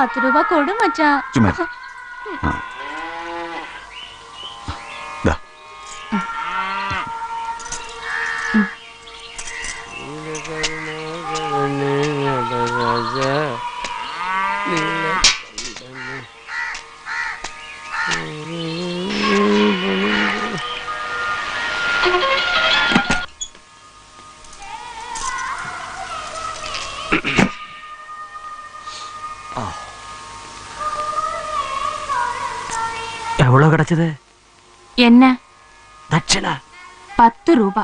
10 രൂപ കൊടു മച്ചാ. എവളോ കിടച്ചത്? എന്ന ദക്ഷിണ 10 രൂപ.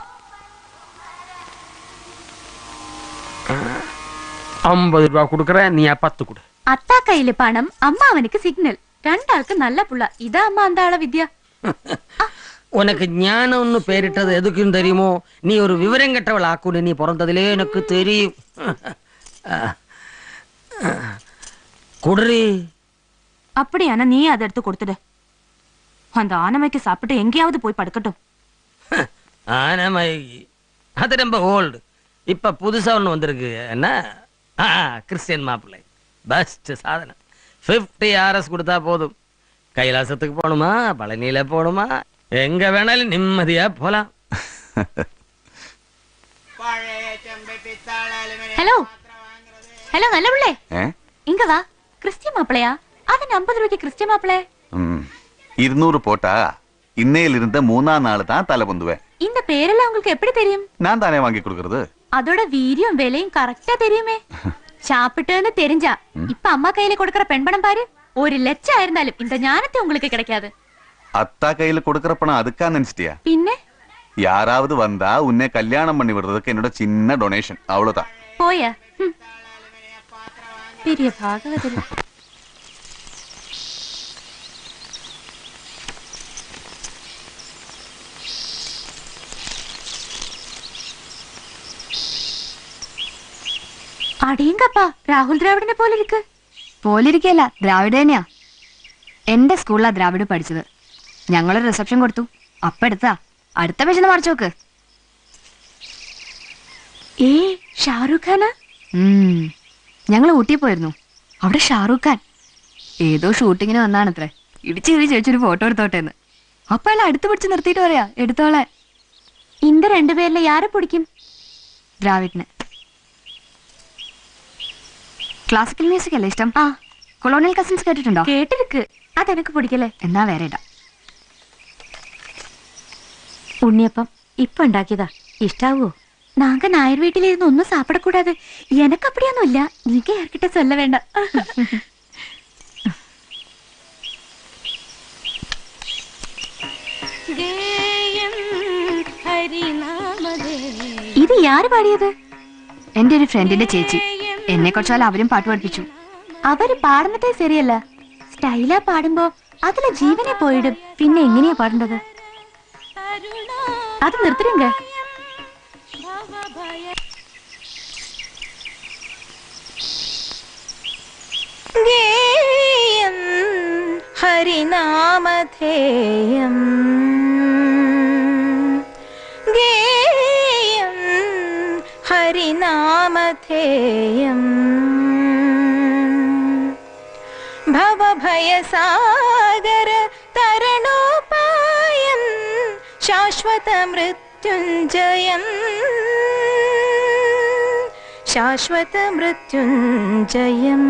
50 രൂപ കൊടുക്കറ, നീ ആ 10 കൊടു. അത്താ കയ്യില് പണം, അമ്മ അവനക്ക് സിഗ്നൽ. രണ്ടാൾക്ക് നല്ല പുള്ള. ഇതാ അമ്മ അന്താള വിദ്യ. உனக்கு ஞானம் ஒன்னு பேரிட்டது எதுக்கும் தெரியுமோ? நீ ஒரு விவரம் கெட்டவள் ஆக்குன்னு நீ பிறந்ததிலே எனக்கு தெரியும். குடரி. அப்படியானா நீ அதை எடுத்து கொடுத்துடு. அந்த ஆனமைக்கு சாப்பிட்டு எங்கேயாவது போய் படுக்கட்டும். ஆனமை அது ரொம்ப ஓல்டு. இப்ப புதுசா ஒண்ணு வந்திருக்கு. என்ன? கிறிஸ்டியன் மாப்பிள்ளை. பெஸ்ட் சாதனம். 50 RS கொடுத்தா போதும். கைலாசத்துக்கு போகணுமா, பழனியில போகணுமா, எங்க வேணாலும் நிம்மதியா போலாம். ஹலோ ஹலோ நல்ல பிள்ளை, இங்க வா. கிறிஸ்டியன் மாப்பிளையா? அது 50 ரூபாய்க்கு கிறிஸ்டியன் மாப்பிளை. 200 போட்டா இன்னையில இருந்த 3ஆம் நாள் தான் தலை பொந்துவேன். இந்த பேரெல்லாம் உங்களுக்கு எப்படி தெரியும்? நான் தானே வாங்கி கொடுக்கறது. அதோட வீரியம் விலையும் கரெக்டா தெரியுமே. சாப்பிட்டுன்னு தெரிஞ்சா இப்ப அம்மா கையில கொடுக்கற பெண்பணம் பாரு. 1 லட்சம் ஆயிருந்தாலும் இந்த ஞானத்தை உங்களுக்கு கிடைக்காது. அத்தா கையில கொடுக்கற பணம் அதுக்கா நினைச்சிட்டியா? பின்ன யாராவது வந்தா உன்னை கல்யாணம் பண்ணி விடுறதுக்கு என்னோட சின்ன டொனேஷன், அவ்வளவுதான். போயா பெரிய பாகவதர். അടിയങ്കപ്പാ, രാഹുൽ ദ്രാവിഡിനെ പോലെ ഇരിക്ക്. പോലിരിക്കല്ല, ദ്രാവിഡ് തന്നെയാ. എന്റെ സ്കൂളിലാ ദ്രാവിഡ് പഠിച്ചത്. ഞങ്ങളൊരു റിസപ്ഷൻ കൊടുത്തു. അപ്പെടുത്താ അടുത്ത പേജിന് മറിച്ചു നോക്ക്. ഷാരൂഖ് ഖാനാ? ഞങ്ങൾ ഊട്ടി പോയിരുന്നു. അവിടെ ഷാറൂഖ് ഖാൻ ഏതോ ഷൂട്ടിങ്ങിന് വന്നാണത്രേ. ഇടിച്ചു ചോദിച്ചൊരു ഫോട്ടോ എടുത്തോട്ടെന്ന്. അപ്പൊ അയാൾ അടുത്ത് പിടിച്ച് നിർത്തിയിട്ട് പറയാ എടുത്തോളെ. இந்த 2 பேர்ல யாரை பிடிக்கும்? ദ്രാവിഡിനെ. ക്ലാസിക്കൽ മ്യൂസിക് അല്ലേ ഇഷ്ടം? കൊളോണിയൽ കസിൻസ് കേട്ടിട്ടുണ്ടോ? കേട്ടിருக்கு. അതെനിക്ക് പിടിക്കല്ലേ. എന്നാ വേറെ ഇടാം. ഉണ്ണിയപ്പം ഇപ്പൊ ഉണ്ടാക്കിയതാ. ഇഷ്ടാവോ? நாங்க நாயர் வீட்டில இருந்து ஒன்னும் சாப்பிடக்கூடாது. எனக்கு அப்படியானும் இல்ல. நீங்க யார்கிட்ட சொல்ல வேண்டாம். ഇത് யாரு പാടിയത്? എന്റെ ഒരു ഫ്രണ്ടിന്റെ ചേച്ചി. എന്നെ കുറച്ചാൽ അവരും പാട്ട് പഠിപ്പിച്ചു. അവര് പാടുന്നതേ ശരിയല്ല. സ്റ്റൈലാ പാടുമ്പോ അതിലെ ജീവനെ പോയിടും. പിന്നെ എങ്ങനെയാ പാടേണ്ടത്? അത് നിർത്തിരുങ്ക. ഗേയം ഹരിനാമധേയം ഗേയം ഹരിനാമധേയം ഭവഭയസാഗര തരണോപായം ശാശ്വത മൃത്യുഞ്ജയം ശാശ്വത മൃത്യുഞ്ജയം.